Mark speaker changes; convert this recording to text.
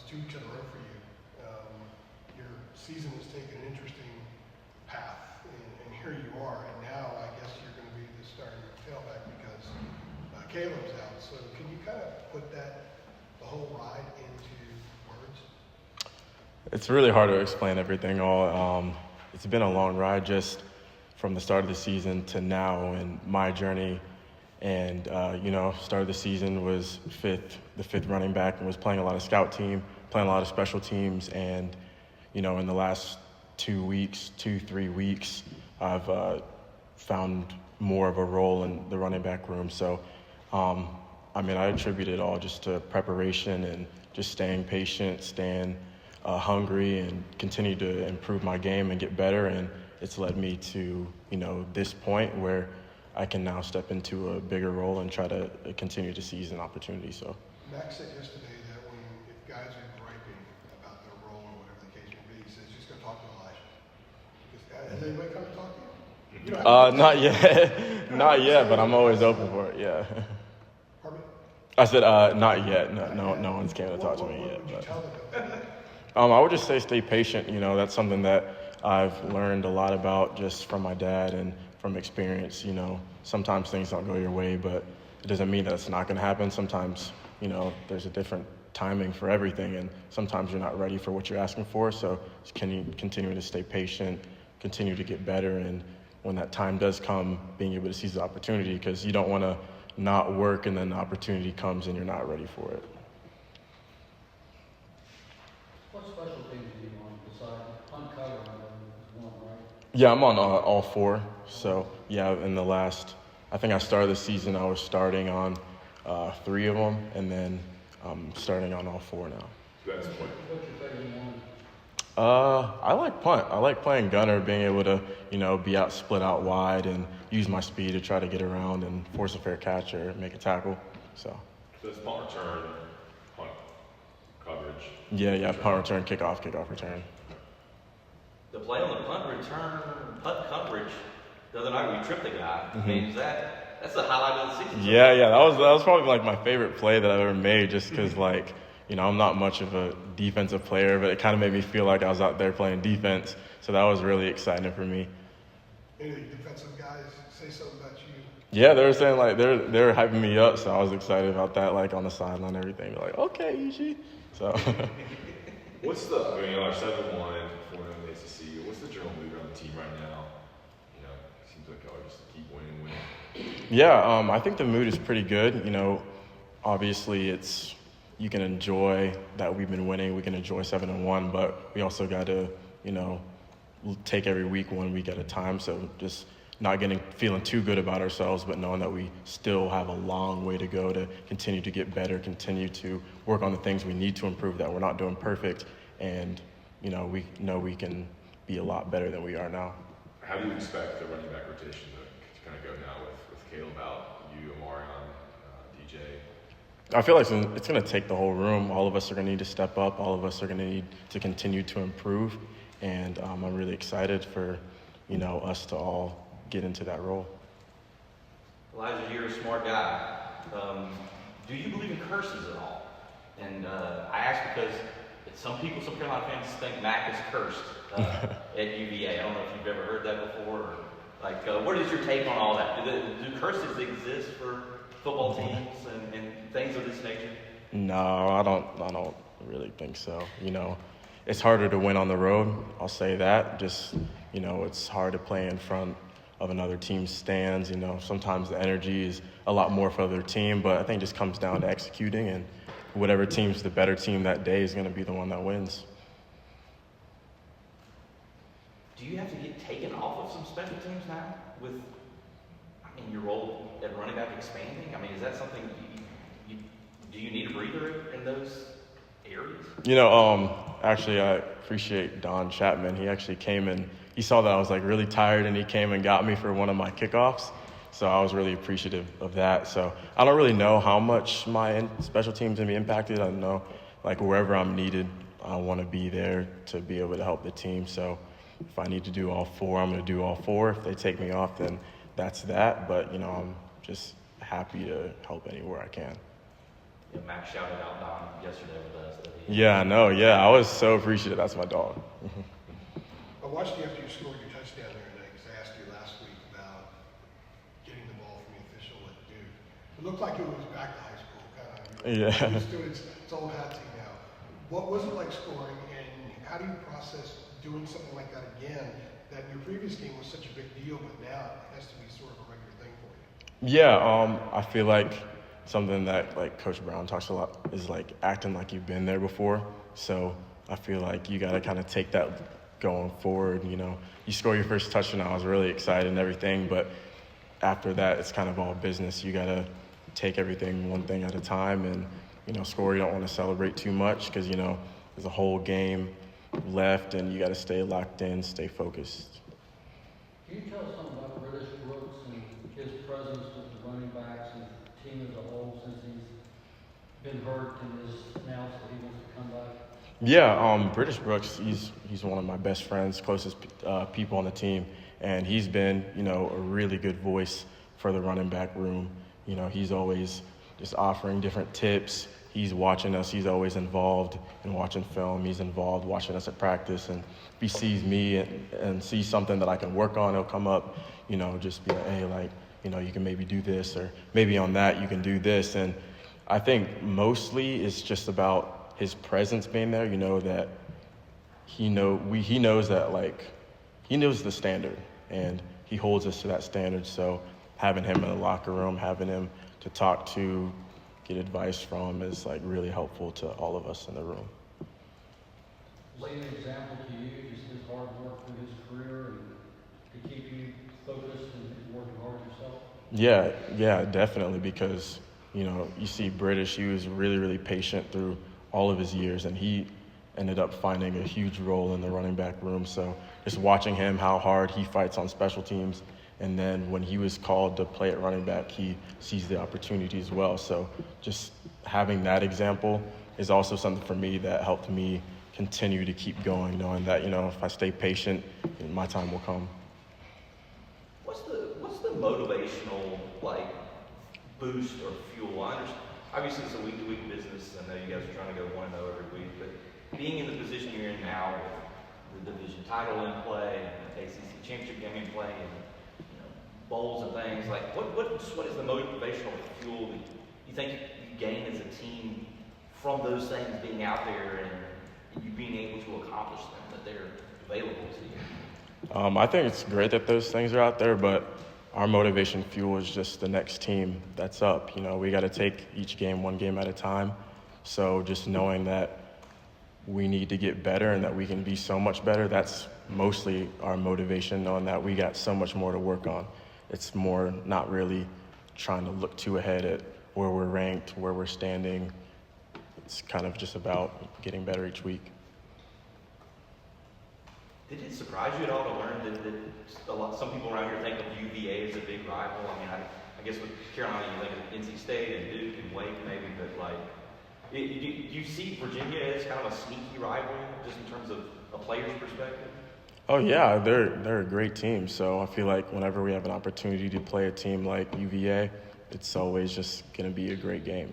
Speaker 1: 2 weeks in a row for you. Your season has taken an interesting path, and here you are. And now I guess you're going to be the starting tailback because Caleb's out. So can you kind of put the whole ride into words?
Speaker 2: It's really hard to explain everything all. It's been a long ride just from the start of the season to now and my journey. And, start of the season was the fifth running back and was playing a lot of scout team, playing a lot of special teams. And, in the last 3 weeks, I've found more of a role in the running back room. So, I attribute it all just to preparation and just staying patient, staying hungry, and continue to improve my game and get better. And it's led me to, this point where I can now step into a bigger role and try to continue to seize an opportunity. So
Speaker 1: Max said yesterday that if guys are griping about their role or whatever the case may be, he says just go talk to Elijah. Has anybody come to talk to you?
Speaker 2: Not yet. Not yet, but I'm always open for it, yeah.
Speaker 1: Pardon me?
Speaker 2: I said not yet. No one's came to talk to me yet.
Speaker 1: What would you tell them?
Speaker 2: I would just say stay patient. That's something that I've learned a lot about just from my dad and from experience. Sometimes things don't go your way, but it doesn't mean that it's not going to happen. Sometimes, there's a different timing for everything, and sometimes you're not ready for what you're asking for. So just continue to stay patient, continue to get better, and when that time does come, being able to seize the opportunity, because you don't want to not work and then the opportunity comes and you're not ready for it.
Speaker 3: What special teams are you on besides punt cover? One, right?
Speaker 2: Yeah, I'm on all 4. So, yeah, I think I started the season, I was starting on 3 of them, and then I'm starting on all 4 now.
Speaker 3: What's your favorite one?
Speaker 2: I like punt. I like playing gunner, being able to, be split out wide and use my speed to try to get around and force a fair catch or make a tackle. So
Speaker 4: it's punt return, punt coverage.
Speaker 2: Yeah, punt return, kickoff return.
Speaker 5: The play on the punt coverage, the other night we tripped the guy.
Speaker 2: Mm-hmm.
Speaker 5: I mean, that's the highlight of the season.
Speaker 2: Yeah, that was probably my favorite play that I've ever made, just because I'm not much of a defensive player, but it kind of made me feel like I was out there playing defense. So that was really exciting for me.
Speaker 1: Any defensive guys say something about you?
Speaker 2: Yeah, they were saying they're hyping me up, so I was excited about that, on the sideline and everything. They're like, okay, Ishi. So.
Speaker 4: What's the? Our 7-1 4-0 ACC. What's the general mood on the team right now? It seems like y'all just keep winning.
Speaker 2: Yeah, I think the mood is pretty good. Obviously you can enjoy that we've been winning. We can enjoy 7-1, but we also got to, take every week 1 week at a time. So just not feeling too good about ourselves, but knowing that we still have a long way to go to continue to get better, continue to work on the things we need to improve that we're not doing perfect. And, we know we can be a lot better than we are now.
Speaker 4: How do you expect the running back rotation to kind of go now with Caleb out, you, Omarion, DJ?
Speaker 2: I feel like it's going to take the whole room. All of us are going to need to step up. All of us are going to need to continue to improve. And I'm really excited for, us to all get into that role.
Speaker 5: Elijah, you're a smart guy. Do you believe in curses at all? And I ask because some Carolina fans think Mac is cursed at UVA. I don't know if you've ever heard that before. Or, what is your take on all that? Do curses exist for football teams and things of this nature?
Speaker 2: No, I don't really think so. It's harder to win on the road. I'll say that. Just, it's hard to play in front of another team's stands. Sometimes the energy is a lot more for the other team, but I think it just comes down to executing, and whatever team's the better team that day is going to be the one that wins.
Speaker 5: Do you have to get taken off of some special teams now with, your role at running back expanding? Is that something do you need a breather in those areas?
Speaker 2: Actually, I appreciate Don Chapman. He actually came and he saw that I was really tired, and he came and got me for one of my kickoffs. So I was really appreciative of that. So I don't really know how much my special teams can be impacted. I don't know, wherever I'm needed, I want to be there to be able to help the team. So if I need to do all 4, I'm going to do all 4. If they take me off, then that's that. But, I'm just happy to help anywhere I can.
Speaker 5: Yeah, Max shouted out Don yesterday with us that he
Speaker 2: Yeah, I know. Yeah, I was so appreciative. That's my dog.
Speaker 1: I watched you after you scored your touchdown there tonight because I asked you last week about getting the ball from the official at Duke. It looked like it was back to high school, kind of.
Speaker 2: Yeah.
Speaker 1: It's doing its old hat thing now. What was it like scoring, and how do you process doing something like that again? That in your previous game was such a big deal, but now it has to be sort of a regular thing for you.
Speaker 2: Yeah, I feel like something that like Coach Brown talks a lot is like acting like you've been there before. So I feel like you got to kind of take that going forward. You know, you score your first touchdown, I was really excited and everything, but after that, it's kind of all business. You got to take everything one thing at a time, and you know, score. You don't want to celebrate too much because you know there's a whole game left, and you got to stay locked in, stay focused.
Speaker 3: Can you tell us something about British Brooks and his presence with the running backs and the team as a whole since he's been hurt and has announced that he wants to come back?
Speaker 2: Yeah, British Brooks, he's one of my best friends, closest people on the team, and he's been, you know, a really good voice for the running back room. You know, he's always just offering different tips. He's watching us. He's always involved in watching film. He's involved watching us at practice. And if he sees me and sees something that I can work on, he'll come up, you know, just be like, hey, like, you know, you can maybe do this, or maybe on that you can do this. And I think mostly it's just about his presence being there. You know, that he knows that, like, he knows the standard, and he holds us to that standard. So having him in the locker room, having him to talk to, get advice from is like really helpful to all of us in the room.
Speaker 3: Was he an example to you, just his hard work through his career and to keep you focused and working hard yourself?
Speaker 2: Yeah, definitely, because, you know, you see British, he was really, really patient through all of his years, and he ended up finding a huge role in the running back room. So just watching him, how hard he fights on special teams, and then when he was called to play at running back, he sees the opportunity as well. So just having that example is also something for me that helped me continue to keep going, knowing that, you know, if I stay patient, my time will come.
Speaker 5: What's the motivational, like, boost or fuel? I understand, obviously it's a week-to-week business. I know you guys are trying to go 1-0 every week, but being in the position you're in now with the division title in play and the ACC championship game in play and, you know, bowls and things, like what is the motivational fuel that you think you gain as a team from those things being out there and you being able to accomplish them, that they're available to you?
Speaker 2: I think it's great that those things are out there, but our motivation fuel is just the next team that's up. You know, we got to take each game one game at a time. So just knowing that we need to get better and that we can be so much better, that's mostly our motivation, knowing that we got so much more to work on. It's more not really trying to look too ahead at where we're ranked, where we're standing. It's kind of just about getting better each week.
Speaker 5: Did it surprise you at all to learn that some people around here think of UVA as a big rival? I mean, I guess with Carolina, you think of NC State and Duke and Wake maybe, but like, do you see Virginia as kind of a sneaky rival just in terms of a player's perspective?
Speaker 2: Oh yeah, they're a great team. So I feel like whenever we have an opportunity to play a team like UVA, it's always just going to be a great game.